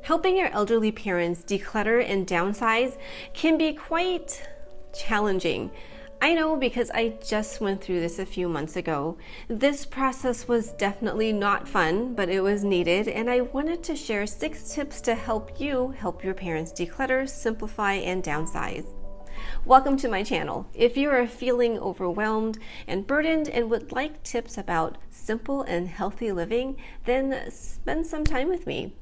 Helping your elderly parents declutter and downsize can be quite challenging. I know because I just went through this a few months ago. This process was definitely not fun, but it was needed, and I wanted to share 6 tips to help you help your parents declutter, simplify, and downsize. Welcome to my channel. If you are feeling overwhelmed and burdened and would like tips about simple and healthy living, then spend some time with me.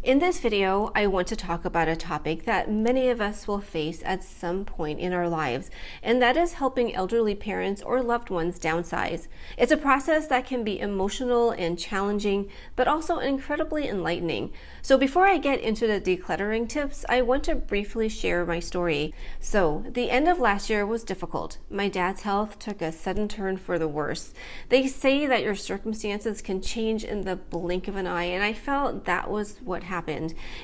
In this video, I want to talk about a topic that many of us will face at some point in our lives, and that is helping elderly parents or loved ones downsize. It's a process that can be emotional and challenging, but also incredibly enlightening. So before I get into the decluttering tips, I want to briefly share my story. So the end of last year was difficult. My dad's health took a sudden turn for the worse. They say that your circumstances can change in the blink of an eye, and I felt that was what happened.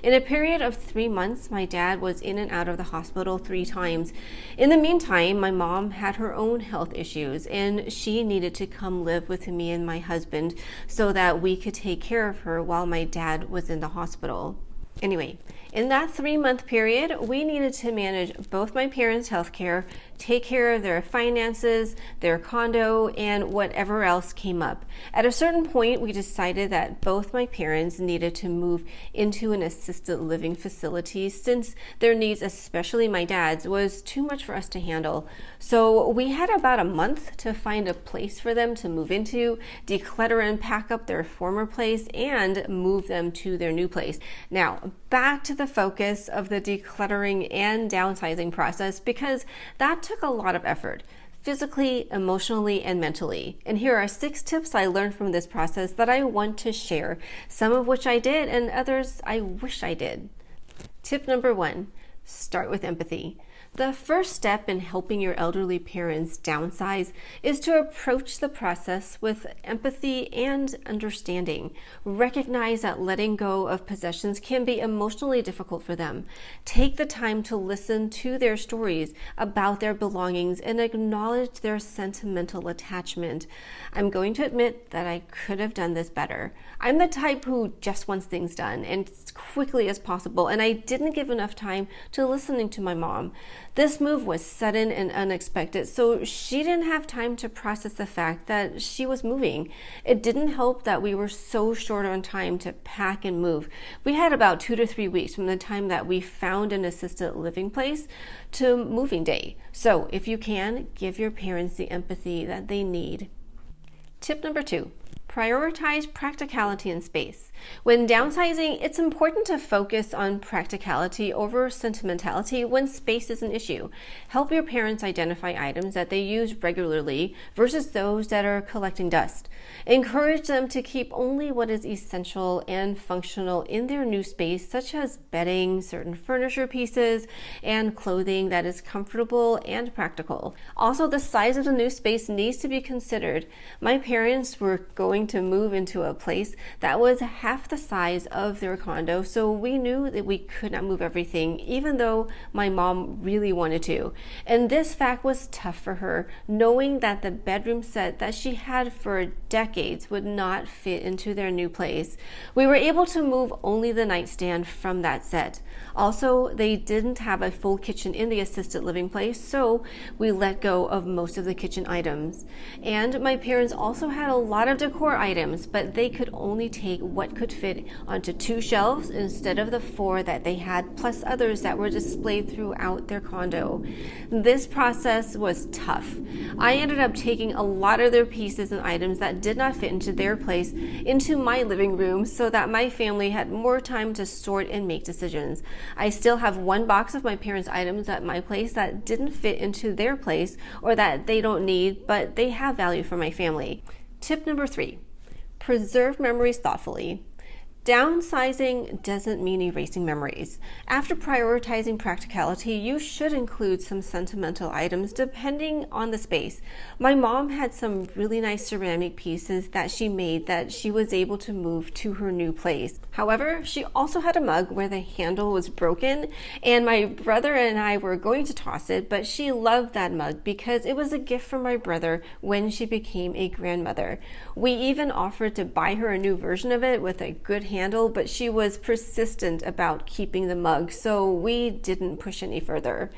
In a period of 3 months, my dad was in and out of the hospital 3 times. In the meantime, my mom had her own health issues, and she needed to come live with me and my husband so that we could take care of her while my dad was in the hospital. Anyway, in that 3-month period, we needed to manage both my parents' health care, take care of their finances, their condo, and whatever else came up. At a certain point, we decided that both my parents needed to move into an assisted living facility since their needs, especially my dad's, was too much for us to handle. So we had about a month to find a place for them to move into, declutter and pack up their former place, and move them to their new place. Now, back to the focus of the decluttering and downsizing process, because that took a lot of effort, physically, emotionally, and mentally. And here are 6 tips I learned from this process that I want to share, some of which I did and others I wish I did. Tip number 1, start with empathy. The first step in helping your elderly parents downsize is to approach the process with empathy and understanding. Recognize that letting go of possessions can be emotionally difficult for them. Take the time to listen to their stories about their belongings and acknowledge their sentimental attachment. I'm going to admit that I could have done this better. I'm the type who just wants things done and as quickly as possible, and I didn't give enough time to listening to my mom. This move was sudden and unexpected, so she didn't have time to process the fact that she was moving. It didn't help that we were so short on time to pack and move. We had about 2 to 3 weeks from the time that we found an assisted living place to moving day. So if you can, give your parents the empathy that they need. Tip number 2. Prioritize practicality and space. When downsizing, it's important to focus on practicality over sentimentality when space is an issue. Help your parents identify items that they use regularly versus those that are collecting dust. Encourage them to keep only what is essential and functional in their new space, such as bedding, certain furniture pieces, and clothing that is comfortable and practical. Also, the size of the new space needs to be considered. My parents were going to move into a place that was half the size of their condo, so we knew that we could not move everything, even though my mom really wanted to. And this fact was tough for her, knowing that the bedroom set that she had for decades would not fit into their new place. We were able to move only the nightstand from that set. Also, they didn't have a full kitchen in the assisted living place, so we let go of most of the kitchen items. And my parents also had a lot of decor items, but they could only take what could fit onto 2 shelves instead of the 4 that they had, plus others that were displayed throughout their condo. This process was tough. I ended up taking a lot of their pieces and items that did not fit into their place into my living room so that my family had more time to sort and make decisions. I still have 1 box of my parents' items at my place that didn't fit into their place or that they don't need, but they have value for my family. Tip number 3. Preserve memories thoughtfully. Downsizing doesn't mean erasing memories. After prioritizing practicality, you should include some sentimental items depending on the space. My mom had some really nice ceramic pieces that she made that she was able to move to her new place. However, she also had a mug where the handle was broken, and my brother and I were going to toss it, but she loved that mug because it was a gift from my brother when she became a grandmother. We even offered to buy her a new version of it with a good handle handle, but she was persistent about keeping the mug, so we didn't push any further.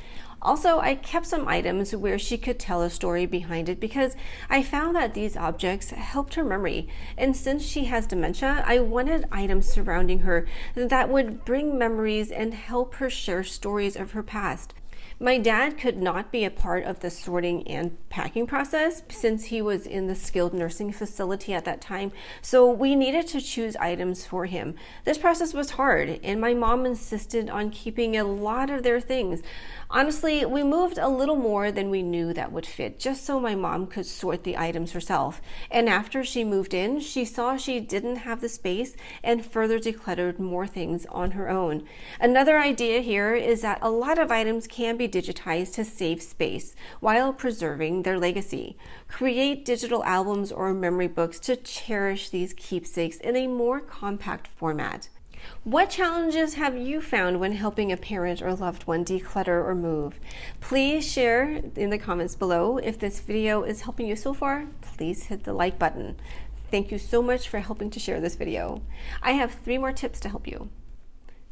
Also, I kept some items where she could tell a story behind it because I found that these objects helped her memory. And since she has dementia, I wanted items surrounding her that would bring memories and help her share stories of her past. My dad could not be a part of the sorting and packing process since he was in the skilled nursing facility at that time, so we needed to choose items for him. This process was hard, and my mom insisted on keeping a lot of their things. Honestly, we moved a little more than we knew that would fit, just so my mom could sort the items herself. And after she moved in, she saw she didn't have the space and further decluttered more things on her own. Another idea here is that a lot of items can be digitized to save space while preserving their legacy. Create digital albums or memory books to cherish these keepsakes in a more compact format. What challenges have you found when helping a parent or loved one declutter or move? Please share in the comments below. If this video is helping you so far, please hit the like button. Thank you so much for helping to share this video. I have 3 more tips to help you.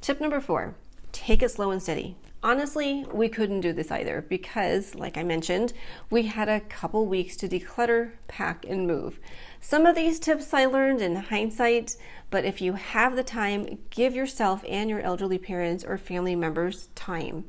Tip number 4, take it slow and steady. Honestly, we couldn't do this either because, like I mentioned, we had a couple weeks to declutter, pack, and move. Some of these tips I learned in hindsight, but if you have the time, give yourself and your elderly parents or family members time.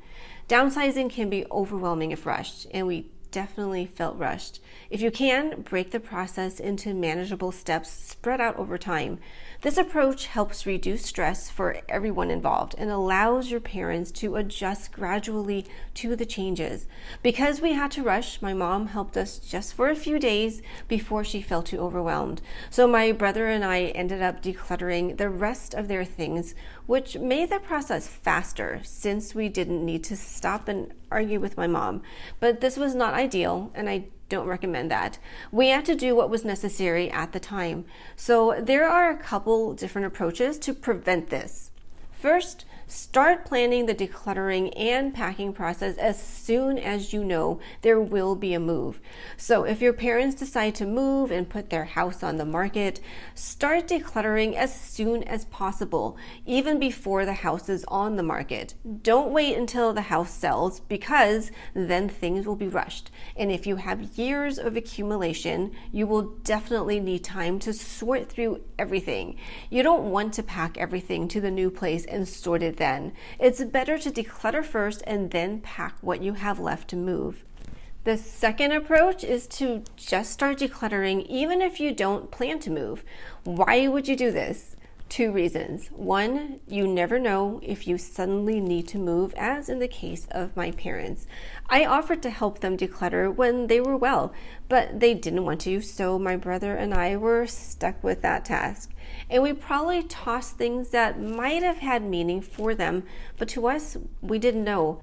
Downsizing can be overwhelming if rushed, and we definitely felt rushed. If you can, break the process into manageable steps spread out over time. This approach helps reduce stress for everyone involved and allows your parents to adjust gradually to the changes. Because we had to rush, my mom helped us just for a few days before she felt too overwhelmed. So my brother and I ended up decluttering the rest of their things, which made the process faster since we didn't need to stop and argue with my mom. But this was not ideal, and I don't recommend that. We had to do what was necessary at the time. So there are a couple different approaches to prevent this. First, start planning the decluttering and packing process as soon as you know there will be a move. So if your parents decide to move and put their house on the market, start decluttering as soon as possible, even before the house is on the market. Don't wait until the house sells because then things will be rushed. And if you have years of accumulation, you will definitely need time to sort through everything. You don't want to pack everything to the new place and sort it then. It's better to declutter first and then pack what you have left to move. The second approach is to just start decluttering even if you don't plan to move. Why would you do this? 2 reasons. 1, you never know if you suddenly need to move, as in the case of my parents. I offered to help them declutter when they were well, but they didn't want to, so my brother and I were stuck with that task. And we probably tossed things that might have had meaning for them, but to us, we didn't know.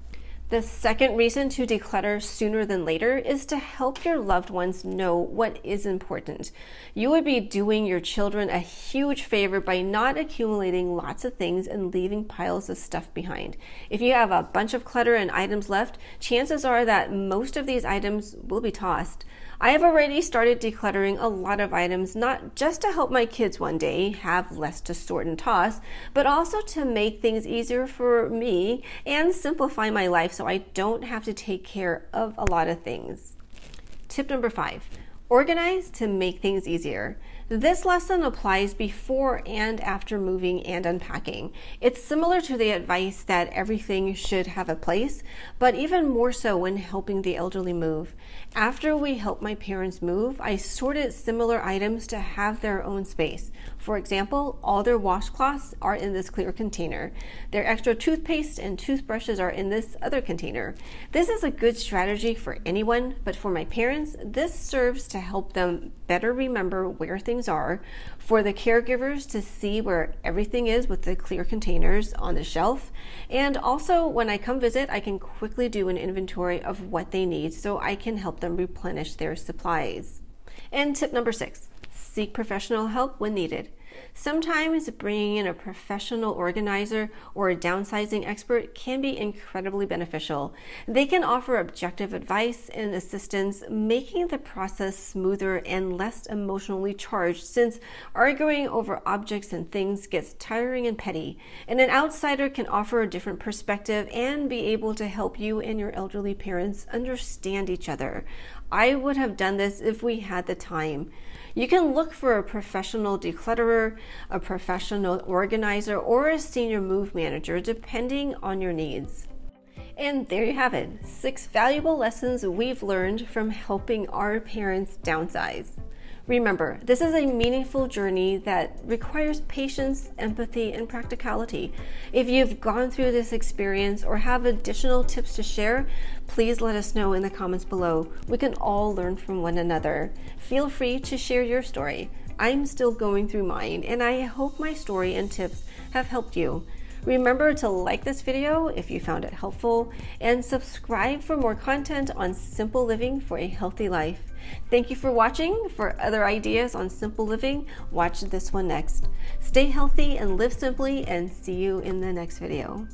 The second reason to declutter sooner than later is to help your loved ones know what is important. You would be doing your children a huge favor by not accumulating lots of things and leaving piles of stuff behind. If you have a bunch of clutter and items left, chances are that most of these items will be tossed. I have already started decluttering a lot of items, not just to help my kids one day have less to sort and toss, but also to make things easier for me and simplify my life so I don't have to take care of a lot of things. Tip number 5, organize to make things easier. This lesson applies before and after moving and unpacking. It's similar to the advice that everything should have a place, but even more so when helping the elderly move. After we helped my parents move, I sorted similar items to have their own space. For example, all their washcloths are in this clear container. Their extra toothpaste and toothbrushes are in this other container. This is a good strategy for anyone, but for my parents, this serves to help them better remember where things are, for the caregivers to see where everything is with the clear containers on the shelf, and also when I come visit, I can quickly do an inventory of what they need so I can help them replenish their supplies. And tip number 6, seek professional help when needed. Sometimes bringing in a professional organizer or a downsizing expert can be incredibly beneficial. They can offer objective advice and assistance, making the process smoother and less emotionally charged, since arguing over objects and things gets tiring and petty. And an outsider can offer a different perspective and be able to help you and your elderly parents understand each other. I would have done this if we had the time. You can look for a professional declutterer, a professional organizer, or a senior move manager, depending on your needs. And there you have it, 6 valuable lessons we've learned from helping our parents downsize. Remember, this is a meaningful journey that requires patience, empathy, and practicality. If you've gone through this experience or have additional tips to share, please let us know in the comments below. We can all learn from one another. Feel free to share your story. I'm still going through mine, and I hope my story and tips have helped you. Remember to like this video if you found it helpful, and subscribe for more content on simple living for a healthy life. Thank you for watching. For other ideas on simple living, watch this one next. Stay healthy and live simply, and see you in the next video.